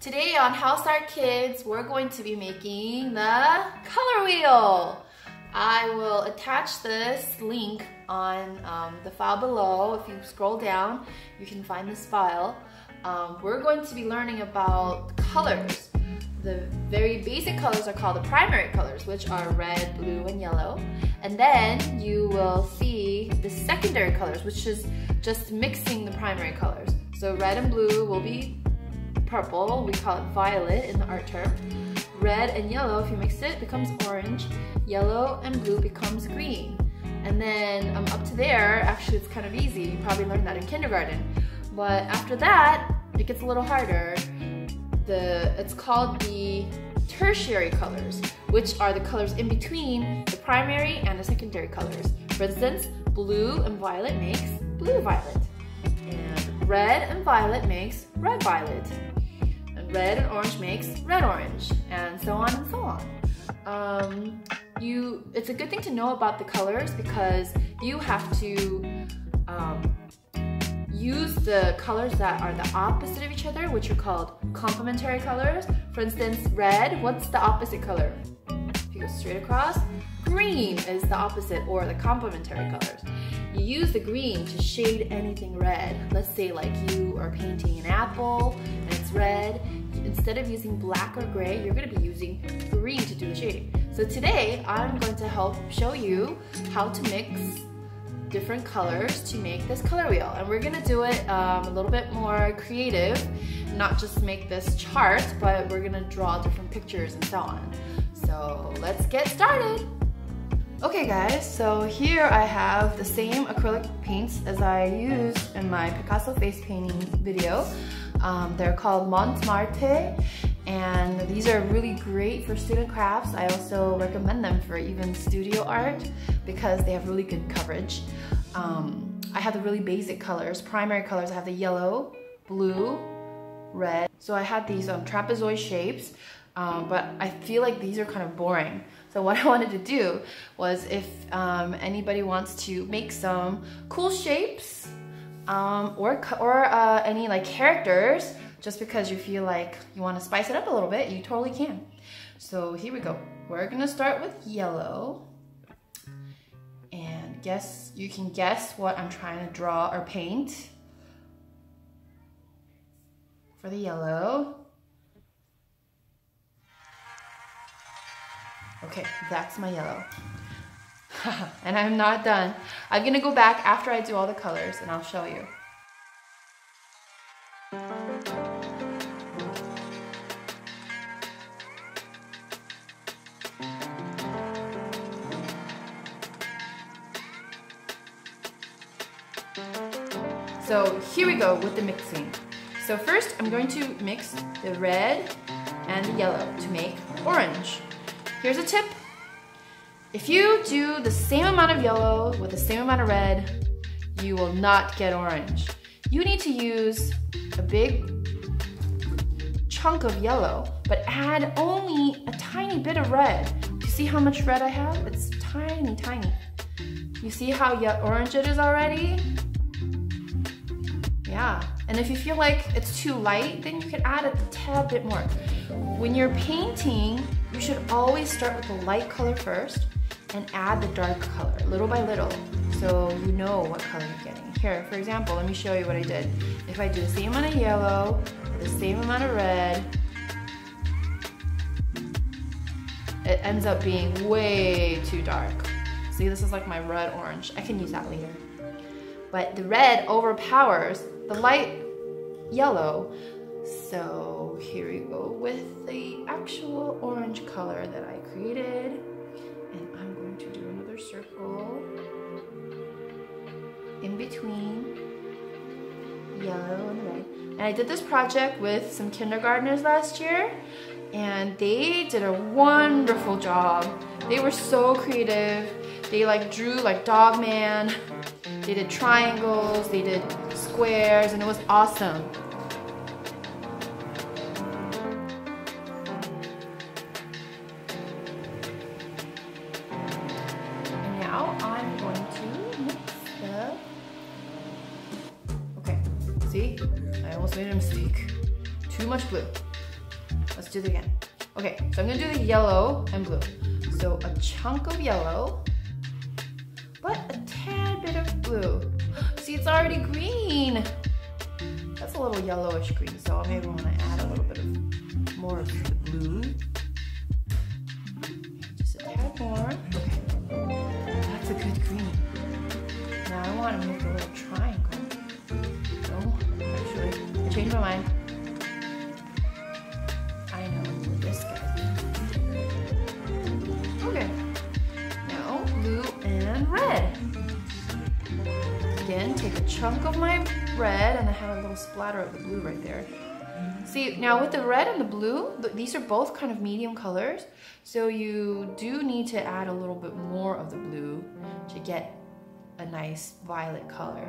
Today on How Start Kids, we're going to be making the color wheel. I will attach this link on the file below. If you scroll down, you can find this file. We're going to be learning about colors. The very basic colors are called the primary colors, which are red, blue, and yellow. And then you will see the secondary colors, which is just mixing the primary colors. So red and blue will be purple, we call it violet in the art term. Red and yellow, if you mix it, becomes orange. Yellow and blue becomes green. And then up to there, actually it's kind of easy. You probably learned that in kindergarten. But after that, it gets a little harder. It's called the tertiary colors, which are the colors in between the primary and the secondary colors. For instance, blue and violet makes blue violet. And red and violet makes red violet. And red and orange makes red orange. And so on and so on. It's a good thing to know about the colors because you have to use the colors that are the opposite of each other, which are called complementary colors. For instance, red, what's the opposite color? If you go straight across, green is the opposite or the complementary colors. You use the green to shade anything red. Let's say like you are painting an apple and it's red. Instead of using black or gray, you're going to be using green to do the shading. So today, I'm going to help show you how to mix different colors to make this color wheel. And we're gonna do it a little bit more creative, not just make this chart, but we're gonna draw different pictures and so on. So let's get started. Okay guys, so here I have the same acrylic paints as I used in my Picasso face painting video. They're called Montmartre, and these are really great for student crafts. I also recommend them for even studio art because they have really good coverage. I have the really basic colors, primary colors. I have the yellow, blue, red. So I had these trapezoid shapes, but I feel like these are kind of boring. So what I wanted to do was if anybody wants to make some cool shapes or any like characters, just because you feel like you want to spice it up a little bit, you totally can. So here we go. We're gonna start with yellow. And you can guess what I'm trying to draw or paint for the yellow. Okay, that's my yellow. And I'm not done. I'm gonna go back after I do all the colors and I'll show you. So here we go with the mixing. So first I'm going to mix the red and the yellow to make orange. Here's a tip. If you do the same amount of yellow with the same amount of red, you will not get orange. You need to use a big chunk of yellow, but add only a tiny bit of red. Do you see how much red I have? It's tiny, tiny. You see how orange it is already? Yeah, and if you feel like it's too light, then you can add a tad bit more. When you're painting, you should always start with the light color first and add the dark color little by little so you know what color you're getting. Here, for example, let me show you what I did. If I do the same amount of yellow, the same amount of red, it ends up being way too dark. See, this is like my red orange. I can use that later. But the red overpowers the light yellow. So here we go with the actual orange color that I created. And I'm going to do another circle in between yellow and red. And I did this project with some kindergartners last year, and they did a wonderful job. They were so creative. They like drew like Dog Man. They did triangles, they did squares, and it was awesome. And now I'm going to mix the... Okay, see? I almost made a mistake. Too much blue. Let's do it again. Okay, so I'm gonna do the yellow and blue. So a chunk of yellow, but a tad bit of blue. See, it's already green. That's a little yellowish green, so I maybe want to add a little bit of more of the blue. Just a tad more. Okay, that's a good green. Now I want to make a little triangle. No, actually, I changed my mind. I know, this guy. Okay, now blue and red. Again, take a chunk of my red, and I have a little splatter of the blue right there. See, now with the red and the blue, these are both kind of medium colors, so you do need to add a little bit more of the blue to get a nice violet color.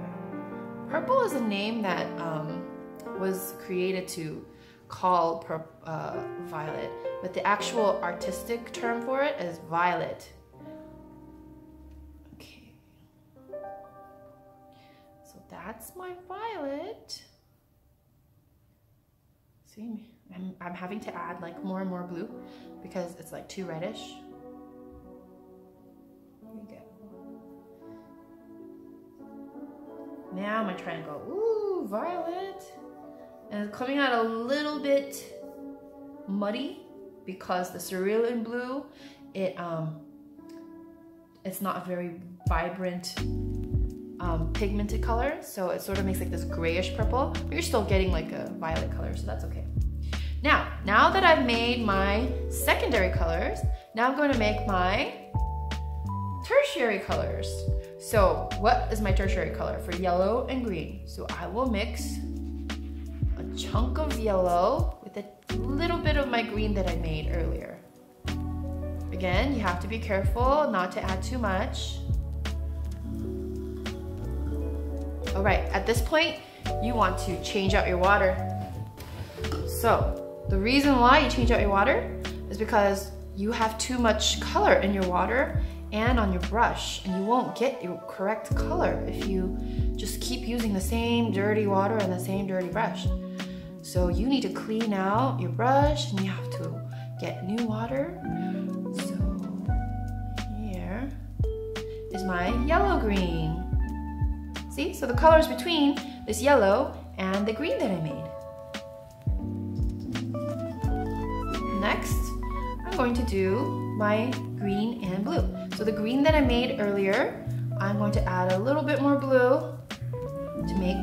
Purple is a name that was created to call violet, but the actual artistic term for it is violet. Okay, so that's my violet. See, I'm having to add like more and more blue because it's like too reddish. Here we go. Now my triangle, ooh, violet. And it's coming out a little bit muddy because the cerulean blue, it's not a very vibrant pigmented color, so it sort of makes like this grayish purple, but you're still getting like a violet color, so that's okay. Now that I've made my secondary colors, now I'm going to make my tertiary colors. So what is my tertiary color for yellow and green? So I will mix a chunk of yellow with a little bit of my green that I made earlier. Again, you have to be careful not to add too much. All right, at this point, you want to change out your water. So the reason why you change out your water is because you have too much color in your water and on your brush, and you won't get your correct color if you just keep using the same dirty water and the same dirty brush. So you need to clean out your brush and you have to get new water. So here is my yellow-green. See, so the colors between this yellow and the green that I made. Next, I'm going to do my green and blue. So the green that I made earlier, I'm going to add a little bit more blue to make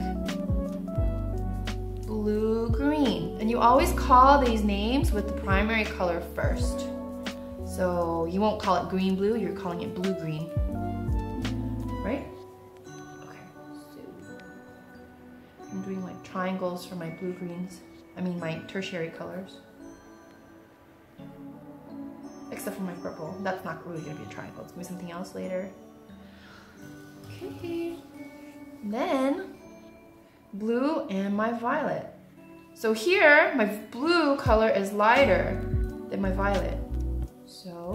blue-green. And you always call these names with the primary color first. So you won't call it green-blue, you're calling it blue-green, right? Okay, so I'm doing like triangles for my blue-greens, my tertiary colors. Except for my purple. That's not really gonna be a triangle. It's gonna be something else later. Okay. Then blue and my violet. So here, my blue color is lighter than my violet. So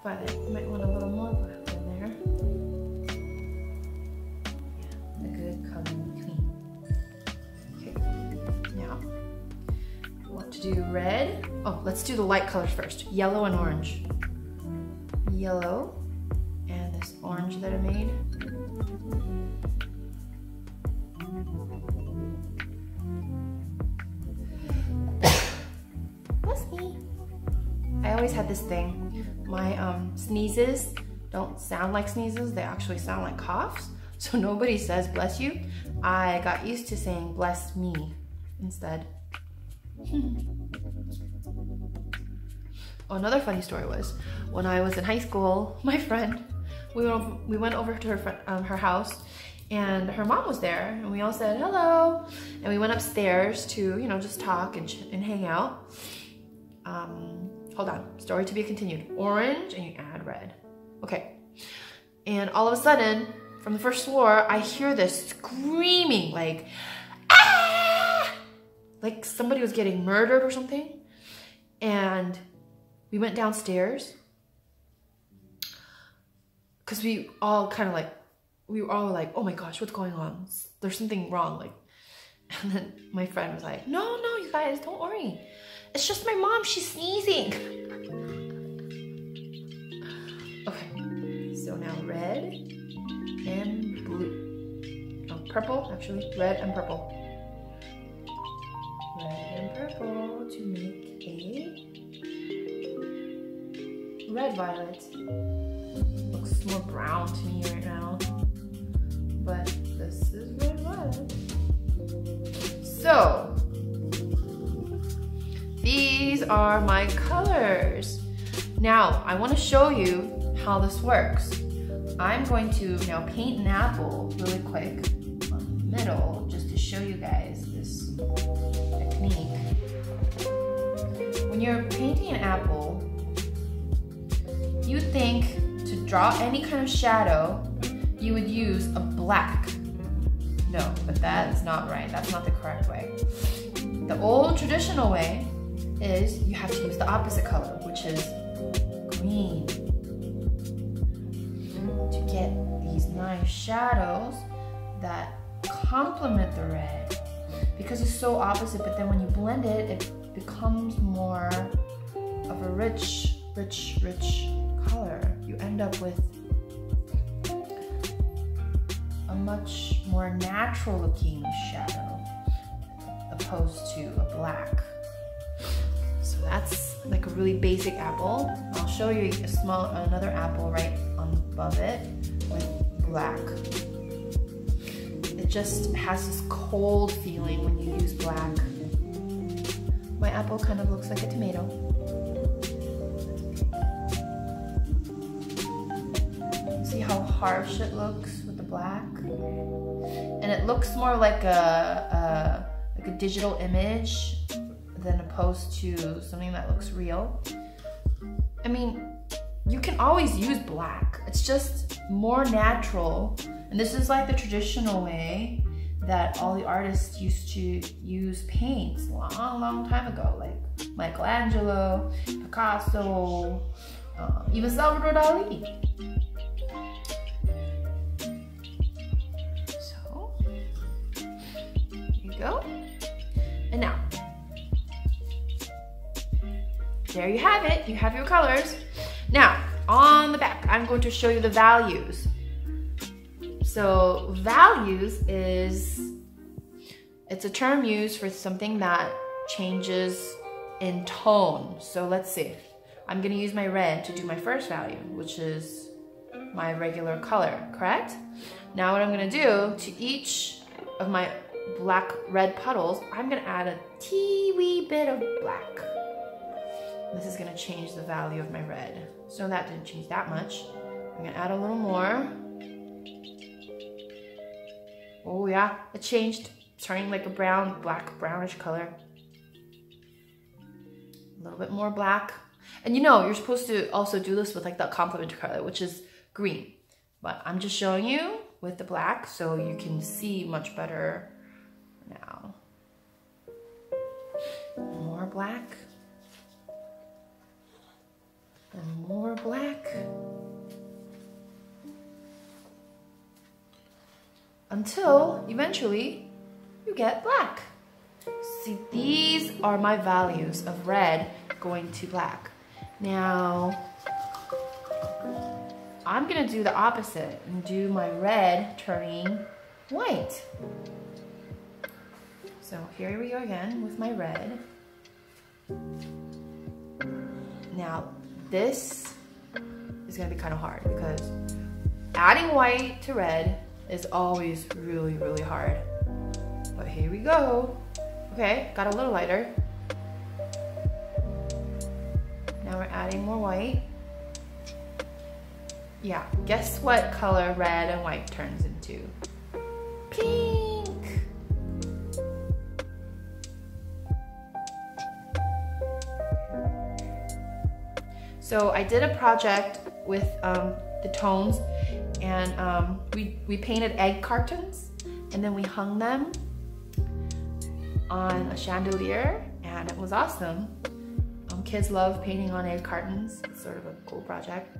violet. You might want a little more violet in there. Yeah, a good color in between. Okay, now I want to do red. Oh, let's do the light colors first. Yellow and orange. Yellow and this orange that I made. Bless me. I always had this thing. My sneezes don't sound like sneezes, they actually sound like coughs. So nobody says bless you. I got used to saying bless me instead. Oh, another funny story was when I was in high school, my friend, we went over to her house, and her mom was there, and we all said hello, and we went upstairs to just talk and hang out. Hold on, story to be continued. Orange, and you add red. Okay, and all of a sudden, from the first floor, I hear this screaming, like, ah! Like somebody was getting murdered or something. And we went downstairs. because we all were all like, oh my gosh, what's going on? There's something wrong. Like, and then my friend was like, no, you guys, don't worry. It's just my mom, she's sneezing. Okay, so now red and blue. Oh, purple, actually, red and purple. Red and purple to make a red violet. Looks more brown to me right now, but this is red violet. So, these are my colors. Now, I want to show you how this works. I'm going to now paint an apple really quick on the middle just to show you guys this technique. When you're painting an apple, you think to draw any kind of shadow, you would use a black. No, but that is not right. That's not the correct way. The old traditional way is you have to use the opposite color, which is green, to get these nice shadows that complement the red. Because it's so opposite, but then when you blend it, it becomes more of a rich color. You end up with a much more natural looking shadow opposed to a black. So that's like a really basic apple. I'll show you another apple right on above it with black. It just has this cold feeling when you use black. My apple kind of looks like a tomato. See how harsh it looks with the black? And it looks more like a digital image than opposed to something that looks real. I mean, you can always use black. It's just more natural. And this is like the traditional way that all the artists used to use paints long time ago, like Michelangelo, Picasso, even Salvador Dali. So, here you go. And now, there you have it. You have your colors. Now, on the back, I'm going to show you the values. So, values it's a term used for something that changes in tone. So let's see. I'm gonna use my red to do my first value, which is my regular color, correct? Now what I'm gonna do to each of my red puddles, I'm gonna add a wee bit of black. This is gonna change the value of my red. So that didn't change that much. I'm gonna add a little more. Oh yeah, it changed, turning like a brownish color. A little bit more black. And you know, you're supposed to also do this with like the complementary color, which is green. But I'm just showing you with the black so you can see much better now. More black. And more black. Until eventually you get black. See, these are my values of red going to black. Now, I'm gonna do the opposite and do my red turning white. So here we go again with my red. Now, this is gonna be kind of hard because adding white to red is always really hard. But here we go. Okay, got a little lighter. Now we're adding more white. Yeah, guess what color red and white turns into? Pink! So I did a project with the tones, and we painted egg cartons, and then we hung them on a chandelier, and it was awesome. Kids love painting on egg cartons. It's sort of a cool project.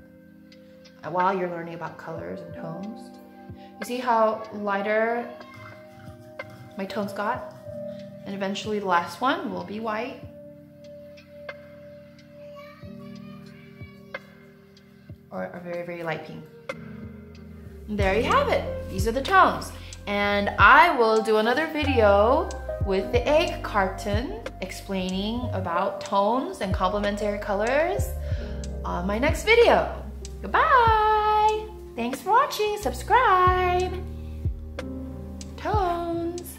while you're learning about colors and tones. You see how lighter my tones got? And eventually the last one will be white. Or a very, very light pink. And there you have it. These are the tones. And I will do another video with the egg carton explaining about tones and complementary colors on my next video. Goodbye! Thanks for watching. Subscribe. Tones.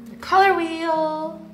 The color wheel.